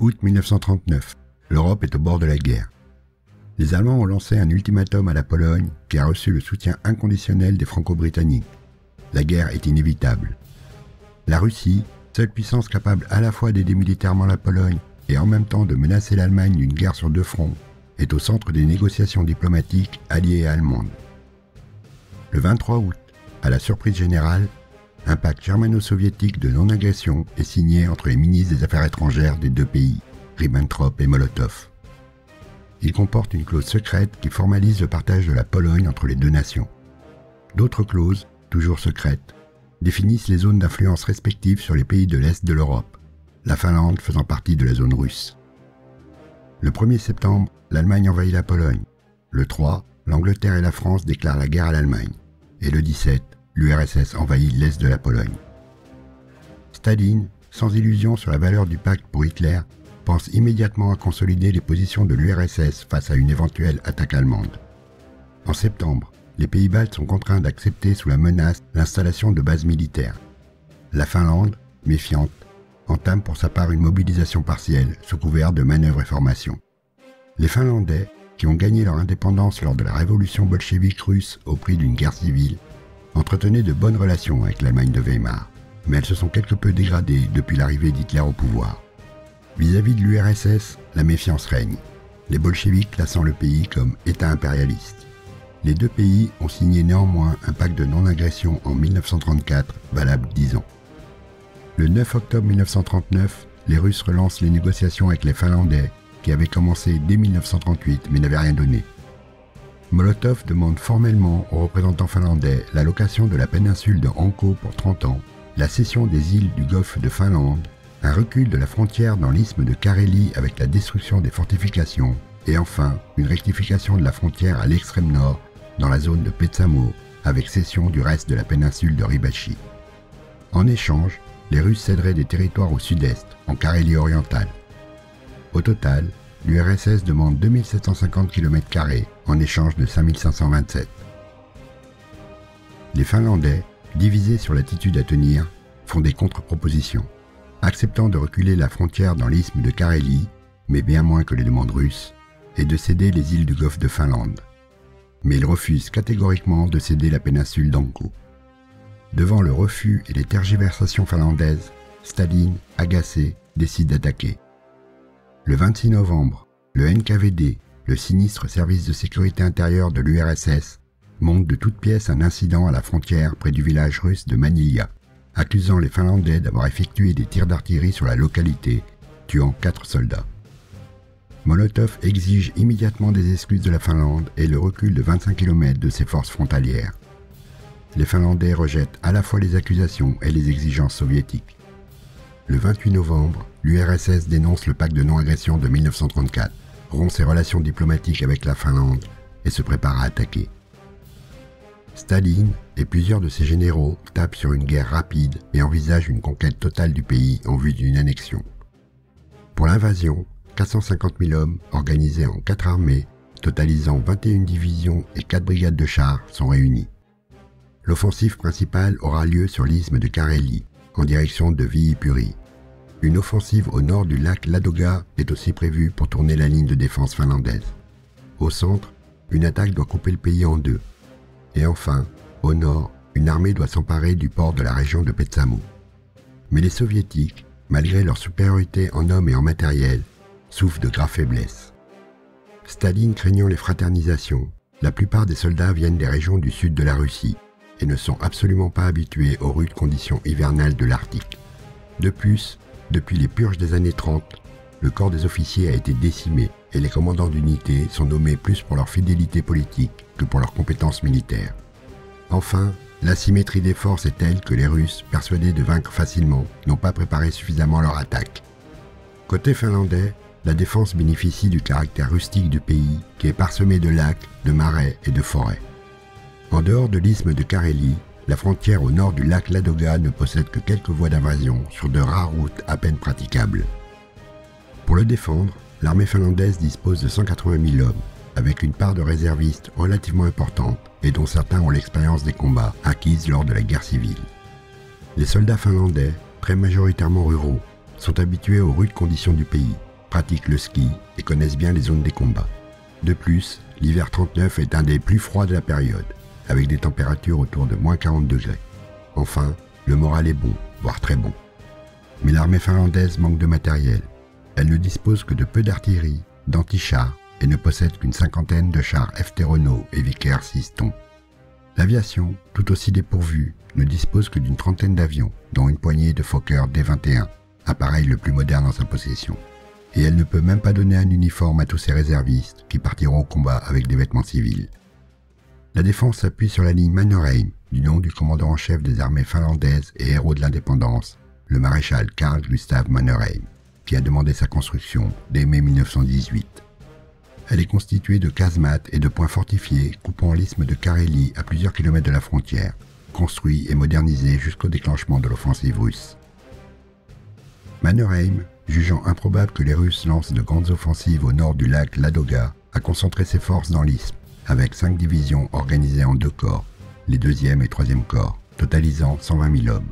Août 1939, l'Europe est au bord de la guerre. Les Allemands ont lancé un ultimatum à la Pologne qui a reçu le soutien inconditionnel des Franco-Britanniques. La guerre est inévitable. La Russie, seule puissance capable à la fois d'aider militairement la Pologne et en même temps de menacer l'Allemagne d'une guerre sur deux fronts, est au centre des négociations diplomatiques alliées et allemandes. Le 23 août, à la surprise générale, un pacte germano-soviétique de non-agression est signé entre les ministres des Affaires étrangères des deux pays, Ribbentrop et Molotov. Il comporte une clause secrète qui formalise le partage de la Pologne entre les deux nations. D'autres clauses, toujours secrètes, définissent les zones d'influence respectives sur les pays de l'Est de l'Europe, la Finlande faisant partie de la zone russe. Le 1er septembre, l'Allemagne envahit la Pologne. Le 3, l'Angleterre et la France déclarent la guerre à l'Allemagne. Et le 17, l'URSS envahit l'Est de la Pologne. Staline, sans illusion sur la valeur du pacte pour Hitler, pense immédiatement à consolider les positions de l'URSS face à une éventuelle attaque allemande. En septembre, les pays baltes sont contraints d'accepter sous la menace l'installation de bases militaires. La Finlande, méfiante, entame pour sa part une mobilisation partielle sous couvert de manœuvres et formations. Les Finlandais, qui ont gagné leur indépendance lors de la révolution bolchevique russe au prix d'une guerre civile, entretenaient de bonnes relations avec l'Allemagne de Weimar, mais elles se sont quelque peu dégradées depuis l'arrivée d'Hitler au pouvoir. Vis-à-vis de l'URSS, la méfiance règne, les bolcheviks classant le pays comme État impérialiste. Les deux pays ont signé néanmoins un pacte de non-agression en 1934, valable 10 ans. Le 9 octobre 1939, les Russes relancent les négociations avec les Finlandais, qui avaient commencé dès 1938 mais n'avaient rien donné. Molotov demande formellement aux représentants finlandais l'allocation de la péninsule de Hanko pour 30 ans, la cession des îles du golfe de Finlande, un recul de la frontière dans l'isthme de Carélie avec la destruction des fortifications, et enfin une rectification de la frontière à l'extrême nord, dans la zone de Petsamo, avec cession du reste de la péninsule de Ribachi. En échange, les Russes céderaient des territoires au sud-est, en Carélie orientale. Au total, l'URSS demande 2750 km² en échange de 5527. Les Finlandais, divisés sur l'attitude à tenir, font des contre-propositions, acceptant de reculer la frontière dans l'isthme de Carélie, mais bien moins que les demandes russes, et de céder les îles du golfe de Finlande. Mais ils refusent catégoriquement de céder la péninsule d'Hanko. Devant le refus et les tergiversations finlandaises, Staline, agacé, décide d'attaquer. Le 26 novembre, le NKVD, le sinistre service de sécurité intérieure de l'URSS, monte de toutes pièces un incident à la frontière près du village russe de Manilya, accusant les Finlandais d'avoir effectué des tirs d'artillerie sur la localité, tuant 4 soldats. Molotov exige immédiatement des excuses de la Finlande et le recul de 25 km de ses forces frontalières. Les Finlandais rejettent à la fois les accusations et les exigences soviétiques. Le 28 novembre, l'URSS dénonce le pacte de non-agression de 1934, rompt ses relations diplomatiques avec la Finlande et se prépare à attaquer. Staline et plusieurs de ses généraux tapent sur une guerre rapide et envisagent une conquête totale du pays en vue d'une annexion. Pour l'invasion, 450 000 hommes, organisés en 4 armées, totalisant 21 divisions et 4 brigades de chars, sont réunis. L'offensive principale aura lieu sur l'isthme de Carélie, en direction de Viipuri. Une offensive au nord du lac Ladoga est aussi prévue pour tourner la ligne de défense finlandaise. Au centre, une attaque doit couper le pays en deux. Et enfin, au nord, une armée doit s'emparer du port de la région de Petsamo. Mais les soviétiques, malgré leur supériorité en hommes et en matériel, souffrent de graves faiblesses. Staline craignant les fraternisations, la plupart des soldats viennent des régions du sud de la Russie et ne sont absolument pas habitués aux rudes conditions hivernales de l'Arctique. De plus, depuis les purges des années 30, le corps des officiers a été décimé et les commandants d'unités sont nommés plus pour leur fidélité politique que pour leurs compétences militaires. Enfin, l'asymétrie des forces est telle que les Russes, persuadés de vaincre facilement, n'ont pas préparé suffisamment leur attaque. Côté finlandais, la défense bénéficie du caractère rustique du pays qui est parsemé de lacs, de marais et de forêts. En dehors de l'isthme de Carélie, la frontière au nord du lac Ladoga ne possède que quelques voies d'invasion sur de rares routes à peine praticables. Pour le défendre, l'armée finlandaise dispose de 180 000 hommes, avec une part de réservistes relativement importante et dont certains ont l'expérience des combats acquise lors de la guerre civile. Les soldats finlandais, très majoritairement ruraux, sont habitués aux rudes conditions du pays pratiquent le ski et connaissent bien les zones des combats. De plus, l'hiver 39 est un des plus froids de la période, avec des températures autour de moins 40 degrés. Enfin, le moral est bon, voire très bon. Mais l'armée finlandaise manque de matériel. Elle ne dispose que de peu d'artillerie, d'antichars et ne possède qu'une cinquantaine de chars FT Renault et Vickers 6 tons. L'aviation, tout aussi dépourvue, ne dispose que d'une trentaine d'avions, dont une poignée de Fokker D-21, appareil le plus moderne en sa possession. Et elle ne peut même pas donner un uniforme à tous ses réservistes qui partiront au combat avec des vêtements civils. La défense s'appuie sur la ligne Mannerheim, du nom du commandant en chef des armées finlandaises et héros de l'indépendance, le maréchal Carl Gustaf Mannerheim, qui a demandé sa construction dès mai 1918. Elle est constituée de casemates et de points fortifiés coupant l'isthme de Carélie à plusieurs kilomètres de la frontière, construits et modernisés jusqu'au déclenchement de l'offensive russe. Mannerheim, jugeant improbable que les Russes lancent de grandes offensives au nord du lac Ladoga, a concentré ses forces dans l'isthme, avec 5 divisions organisées en 2 corps, les 2e et 3e corps, totalisant 120 000 hommes.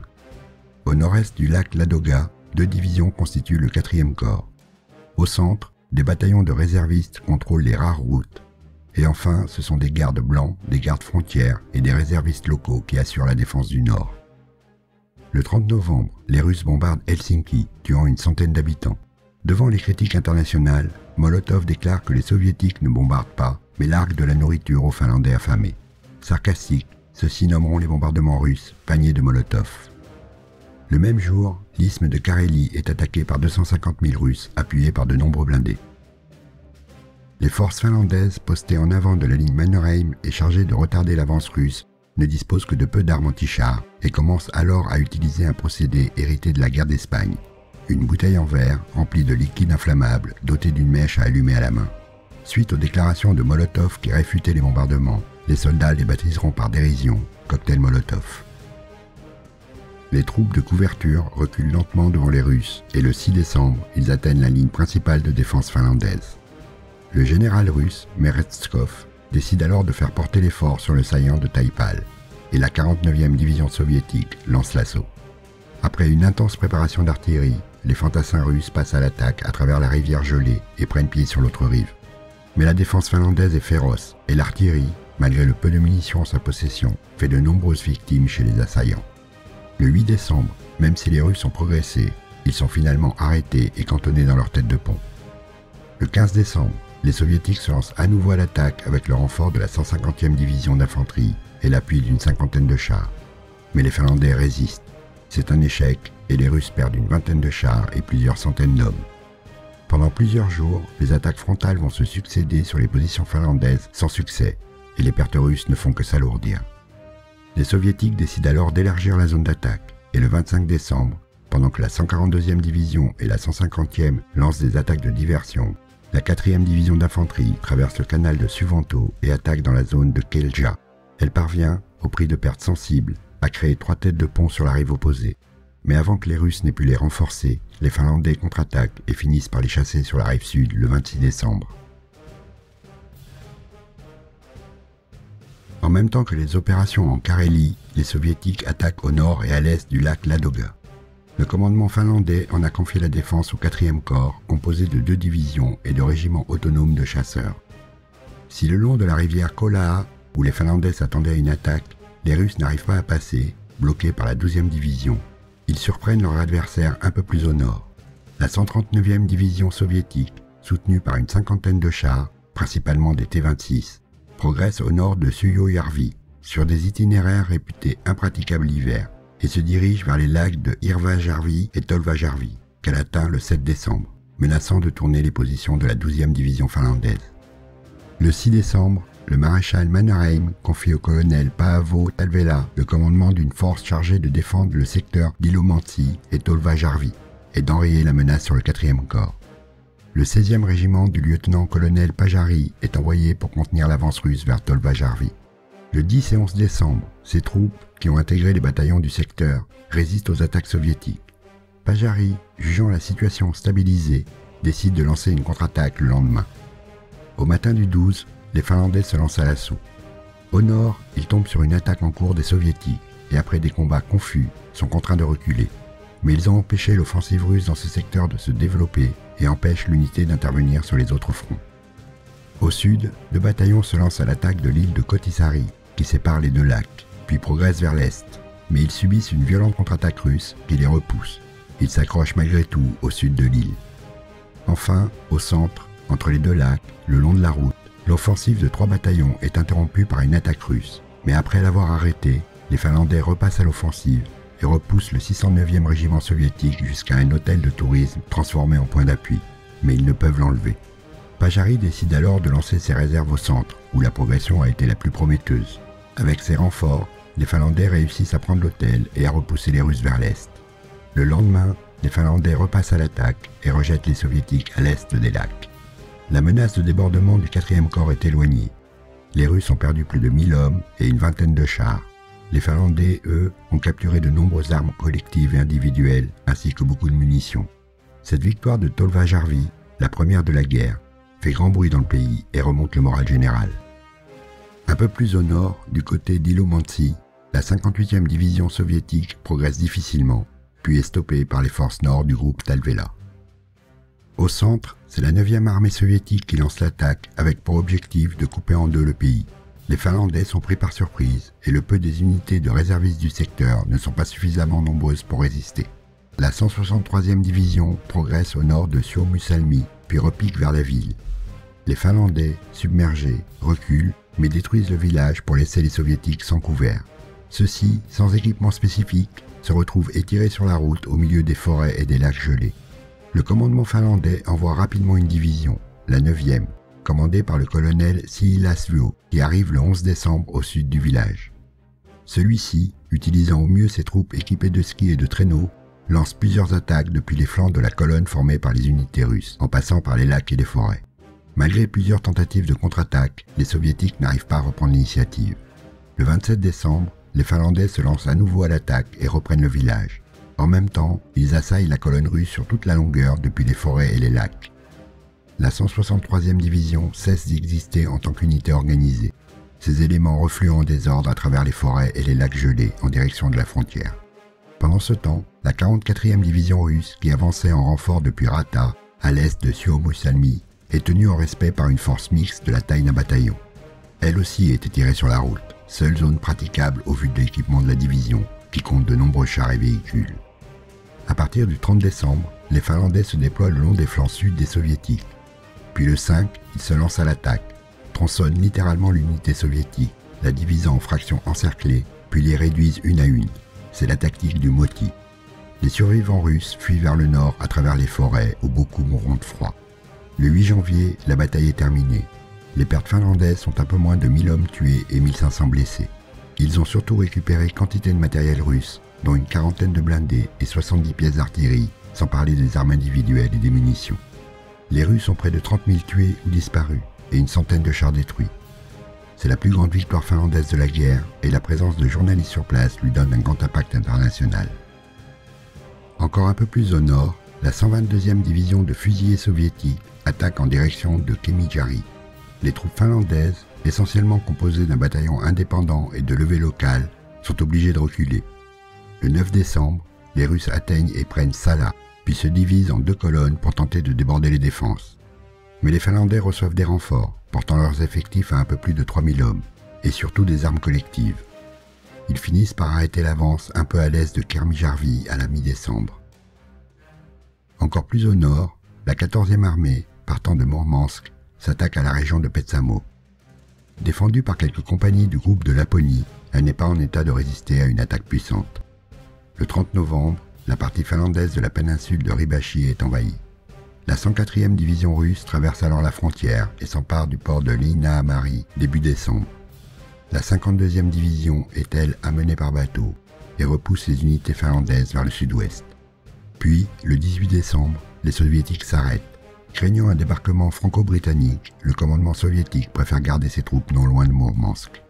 Au nord-est du lac Ladoga, 2 divisions constituent le 4e corps. Au centre, des bataillons de réservistes contrôlent les rares routes. Et enfin, ce sont des gardes blancs, des gardes frontières et des réservistes locaux qui assurent la défense du nord. Le 30 novembre, les Russes bombardent Helsinki, tuant une centaine d'habitants. Devant les critiques internationales, Molotov déclare que les Soviétiques ne bombardent pas, mais larguent de la nourriture aux Finlandais affamés. Sarcastique, ceux-ci nommeront les bombardements russes « paniers de Molotov ». Le même jour, l'isthme de Carélie est attaqué par 250 000 Russes, appuyés par de nombreux blindés. Les forces finlandaises, postées en avant de la ligne Mannerheim et chargées de retarder l'avance russe, ne disposent que de peu d'armes anti-chars et commencent alors à utiliser un procédé hérité de la guerre d'Espagne, une bouteille en verre remplie de liquide inflammable dotée d'une mèche à allumer à la main. Suite aux déclarations de Molotov qui réfutaient les bombardements, les soldats les baptiseront par dérision « cocktail Molotov ». Les troupes de couverture reculent lentement devant les Russes et le 6 décembre, ils atteignent la ligne principale de défense finlandaise. Le général russe, Meretskov, décide alors de faire porter l'effort sur le saillant de Taipale et la 49e division soviétique lance l'assaut. Après une intense préparation d'artillerie, les fantassins russes passent à l'attaque à travers la rivière gelée et prennent pied sur l'autre rive. Mais la défense finlandaise est féroce et l'artillerie, malgré le peu de munitions en sa possession, fait de nombreuses victimes chez les assaillants. Le 8 décembre, même si les Russes ont progressé, ils sont finalement arrêtés et cantonnés dans leur tête de pont. Le 15 décembre, les Soviétiques se lancent à nouveau à l'attaque avec le renfort de la 150e division d'infanterie et l'appui d'une cinquantaine de chars. Mais les Finlandais résistent. C'est un échec et les Russes perdent une vingtaine de chars et plusieurs centaines d'hommes. Pendant plusieurs jours, les attaques frontales vont se succéder sur les positions finlandaises sans succès et les pertes russes ne font que s'alourdir. Les Soviétiques décident alors d'élargir la zone d'attaque et le 25 décembre, pendant que la 142e division et la 150e lancent des attaques de diversion, la 4e division d'infanterie traverse le canal de Suvanto et attaque dans la zone de Kelja. Elle parvient, au prix de pertes sensibles, à créer 3 têtes de pont sur la rive opposée. Mais avant que les Russes n'aient pu les renforcer, les Finlandais contre-attaquent et finissent par les chasser sur la rive sud le 26 décembre. En même temps que les opérations en Carélie, les Soviétiques attaquent au nord et à l'est du lac Ladoga. Le commandement finlandais en a confié la défense au 4e corps, composé de 2 divisions et de régiments autonomes de chasseurs. Si le long de la rivière Kolaha, où les Finlandais s'attendaient à une attaque, les Russes n'arrivent pas à passer, bloqués par la 12e division, ils surprennent leur adversaire un peu plus au nord. La 139e division soviétique, soutenue par une cinquantaine de chars, principalement des T-26, progresse au nord de Suojärvi, sur des itinéraires réputés impraticables l'hiver, et se dirige vers les lacs de Hirvajärvi et Tolvajärvi, qu'elle atteint le 7 décembre, menaçant de tourner les positions de la 12e division finlandaise. Le 6 décembre, le maréchal Mannerheim confie au colonel Paavo Talvela le commandement d'une force chargée de défendre le secteur d'Ilomantsi et Tolvajärvi, et d'enrayer la menace sur le 4e corps. Le 16e régiment du lieutenant-colonel Pajari est envoyé pour contenir l'avance russe vers Tolvajärvi. Le 10 et 11 décembre, ces troupes, qui ont intégré les bataillons du secteur, résistent aux attaques soviétiques. Pajari, jugeant la situation stabilisée, décide de lancer une contre-attaque le lendemain. Au matin du 12, les Finlandais se lancent à l'assaut. Au nord, ils tombent sur une attaque en cours des Soviétiques et après des combats confus, sont contraints de reculer. Mais ils ont empêché l'offensive russe dans ce secteur de se développer et empêche l'unité d'intervenir sur les autres fronts. Au sud, 2 bataillons se lancent à l'attaque de l'île de Kotisari, qui sépare les 2 lacs, puis progressent vers l'est, mais ils subissent une violente contre-attaque russe qui les repousse. Ils s'accrochent malgré tout au sud de l'île. Enfin, au centre, entre les 2 lacs, le long de la route, l'offensive de 3 bataillons est interrompue par une attaque russe, mais après l'avoir arrêtée, les Finlandais repassent à l'offensive et repoussent le 609e régiment soviétique jusqu'à un hôtel de tourisme transformé en point d'appui, mais ils ne peuvent l'enlever. Pajari décide alors de lancer ses réserves au centre, où la progression a été la plus prometteuse. Avec ses renforts, les Finlandais réussissent à prendre l'hôtel et à repousser les Russes vers l'est. Le lendemain, les Finlandais repassent à l'attaque et rejettent les Soviétiques à l'est des lacs. La menace de débordement du 4e corps est éloignée. Les Russes ont perdu plus de 1000 hommes et une vingtaine de chars. Les Finlandais, eux, ont capturé de nombreuses armes collectives et individuelles, ainsi que beaucoup de munitions. Cette victoire de Tolvajärvi, la première de la guerre, fait grand bruit dans le pays et remonte le moral général. Un peu plus au nord, du côté d'Ilomantsi, la 58e division soviétique progresse difficilement, puis est stoppée par les forces nord du groupe Talvela. Au centre, c'est la 9e armée soviétique qui lance l'attaque avec pour objectif de couper en 2 le pays. Les Finlandais sont pris par surprise et le peu des unités de réservistes du secteur ne sont pas suffisamment nombreuses pour résister. La 163e division progresse au nord de Suomussalmi, puis repique vers la ville. Les Finlandais, submergés, reculent, mais détruisent le village pour laisser les Soviétiques sans couvert. Ceux-ci, sans équipement spécifique, se retrouvent étirés sur la route au milieu des forêts et des lacs gelés. Le commandement finlandais envoie rapidement une division, la 9e, commandée par le colonel Siilasvuo, qui arrive le 11 décembre au sud du village. Celui-ci, utilisant au mieux ses troupes équipées de skis et de traîneaux, lance plusieurs attaques depuis les flancs de la colonne formée par les unités russes, en passant par les lacs et les forêts. Malgré plusieurs tentatives de contre-attaque, les Soviétiques n'arrivent pas à reprendre l'initiative. Le 27 décembre, les Finlandais se lancent à nouveau à l'attaque et reprennent le village. En même temps, ils assaillent la colonne russe sur toute la longueur depuis les forêts et les lacs. La 163e division cesse d'exister en tant qu'unité organisée, ses éléments refluant en désordre à travers les forêts et les lacs gelés en direction de la frontière. Pendant ce temps, la 44e division russe, qui avançait en renfort depuis Rata, à l'est de Suomussalmi, est tenue en respect par une force mixte de la taille d'un bataillon. Elle aussi est étirée sur la route, seule zone praticable au vu de l'équipement de la division, qui compte de nombreux chars et véhicules. À partir du 30 décembre, les Finlandais se déploient le long des flancs sud des Soviétiques. Puis le 5, ils se lancent à l'attaque, tronçonnent littéralement l'unité soviétique, la divisant en fractions encerclées, puis les réduisent une à une. C'est la tactique du Moti. Les survivants russes fuient vers le nord à travers les forêts où beaucoup mourront de froid. Le 8 janvier, la bataille est terminée. Les pertes finlandaises sont un peu moins de 1000 hommes tués et 1500 blessés. Ils ont surtout récupéré quantité de matériel russe, dont une quarantaine de blindés et 70 pièces d'artillerie, sans parler des armes individuelles et des munitions. Les Russes ont près de 30 000 tués ou disparus, et une centaine de chars détruits. C'est la plus grande victoire finlandaise de la guerre, et la présence de journalistes sur place lui donne un grand impact international. Encore un peu plus au nord, la 122e division de fusiliers soviétiques attaque en direction de Kemijärvi. Les troupes finlandaises, essentiellement composées d'un bataillon indépendant et de levées locales, sont obligées de reculer. Le 9 décembre, les Russes atteignent et prennent Salla, puis se divisent en 2 colonnes pour tenter de déborder les défenses. Mais les Finlandais reçoivent des renforts, portant leurs effectifs à un peu plus de 3000 hommes, et surtout des armes collectives. Ils finissent par arrêter l'avance un peu à l'est de Kemijärvi à la mi-décembre. Encore plus au nord, la 14e armée, partant de Mourmansk, s'attaque à la région de Petsamo. Défendue par quelques compagnies du groupe de Laponie, elle n'est pas en état de résister à une attaque puissante. Le 30 novembre, la partie finlandaise de la péninsule de Ribachi est envahie. La 104e division russe traverse alors la frontière et s'empare du port de Liinahamari début décembre. La 52e division est elle amenée par bateau et repousse les unités finlandaises vers le sud-ouest. Puis, le 18 décembre, les soviétiques s'arrêtent. Craignant un débarquement franco-britannique, le commandement soviétique préfère garder ses troupes non loin de Mourmansk.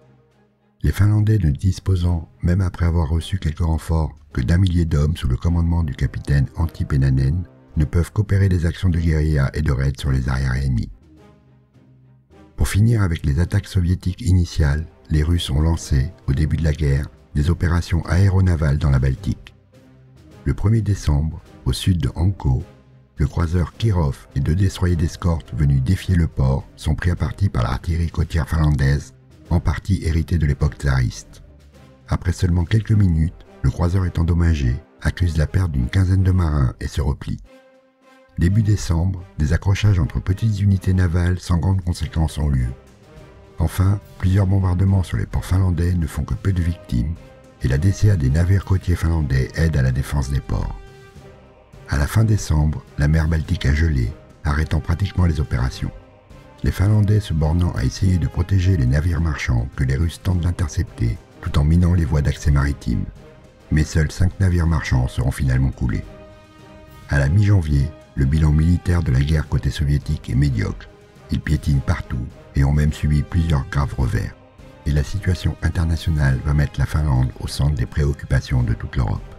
Les Finlandais ne disposant, même après avoir reçu quelques renforts, que d'1 millier d'hommes sous le commandement du capitaine Antti Pennanen, ne peuvent qu'opérer des actions de guérilla et de raids sur les arrières ennemis. Pour finir avec les attaques soviétiques initiales, les Russes ont lancé, au début de la guerre, des opérations aéronavales dans la Baltique. Le 1er décembre, au sud de Hanko, le croiseur Kirov et 2 destroyers d'escorte venus défier le port sont pris à partie par l'artillerie côtière finlandaise, en partie héritée de l'époque tsariste. Après seulement quelques minutes, le croiseur est endommagé, accuse la perte d'une quinzaine de marins et se replie. Début décembre, des accrochages entre petites unités navales sans grandes conséquences ont lieu. Enfin, plusieurs bombardements sur les ports finlandais ne font que peu de victimes, et la DCA des navires côtiers finlandais aide à la défense des ports. À la fin décembre, la mer Baltique a gelé, arrêtant pratiquement les opérations. Les Finlandais se bornant à essayer de protéger les navires marchands que les Russes tentent d'intercepter, tout en minant les voies d'accès maritimes. Mais seuls 5 navires marchands seront finalement coulés. À la mi-janvier, le bilan militaire de la guerre côté soviétique est médiocre. Ils piétinent partout et ont même subi plusieurs graves revers. Et la situation internationale va mettre la Finlande au centre des préoccupations de toute l'Europe.